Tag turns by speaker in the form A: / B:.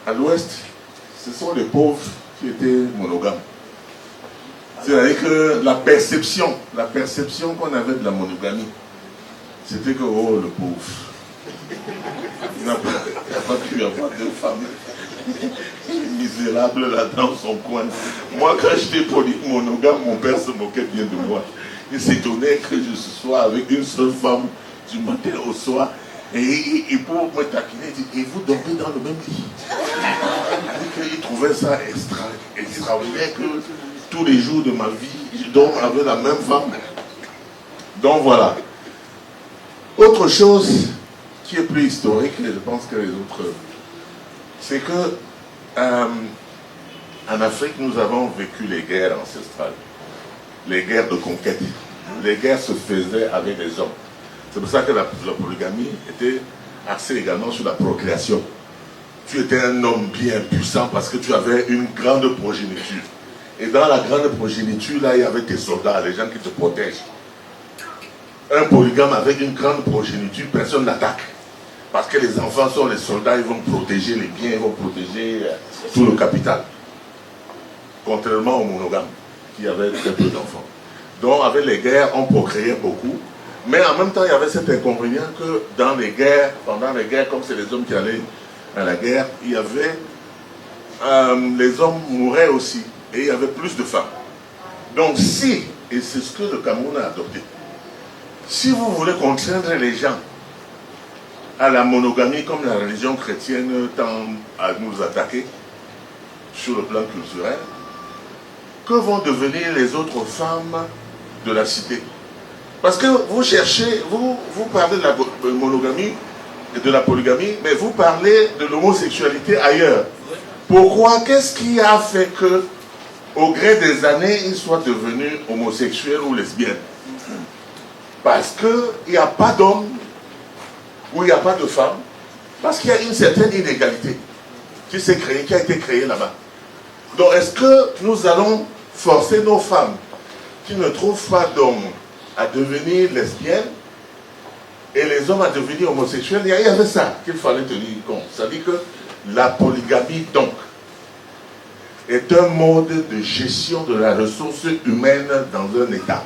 A: à l'Ouest, ce sont les pauvres qui étaient monogames. C'est-à-dire que la perception qu'on avait de la monogamie, c'était que, oh, le pauvre, il n'a pas pu avoir deux femmes. Misérable là dans son coin. Moi, quand j'étais monogame, mon père se moquait bien de moi. Il s'étonnait que je sois avec une seule femme du matin au soir. Et pour me taquiner, il dit, et vous dormez dans le même lit. Il trouvait ça extraordinaire que tous les jours de ma vie, je dors avec la même femme. Donc voilà. Autre chose qui est plus historique, et je pense que les autres, c'est que en Afrique, nous avons vécu les guerres ancestrales, les guerres de conquête. Les guerres se faisaient avec les hommes. C'est pour ça que la polygamie était axée également sur la procréation. Tu étais un homme bien puissant parce que tu avais une grande progéniture. Et dans la grande progéniture, là, il y avait tes soldats, les gens qui te protègent. Un polygame avec une grande progéniture, personne n'attaque. Parce que les enfants sont les soldats, ils vont protéger les biens, ils vont protéger tout le capital. Contrairement aux monogames, qui avaient très peu d'enfants. Donc, avec les guerres, on procréait beaucoup. Mais en même temps, il y avait cet inconvénient que dans les guerres, pendant les guerres, comme c'est les hommes qui allaient à la guerre, il y avait... les hommes mouraient aussi. Et il y avait plus de femmes. Donc si, et c'est ce que le Cameroun a adopté, si vous voulez contraindre les gens à la monogamie comme la religion chrétienne tend à nous attaquer sur le plan culturel, que vont devenir les autres femmes de la cité? Parce que vous cherchez, vous parlez de la monogamie et de la polygamie, mais vous parlez de l'homosexualité ailleurs. Pourquoi? Qu'est-ce qui a fait que, au gré des années, ils soient devenus homosexuels ou lesbiennes? Parce qu'il n'y a pas d'hommes ou il n'y a pas de femmes, parce qu'il y a une certaine inégalité qui a été créée là-bas. Donc est-ce que nous allons forcer nos femmes qui ne trouvent pas d'hommes à devenir lesbiennes et les hommes à devenir homosexuels? Il y avait ça qu'il fallait tenir compte. C'est-à-dire que la polygamie, donc, est un mode de gestion de la ressource humaine dans un État.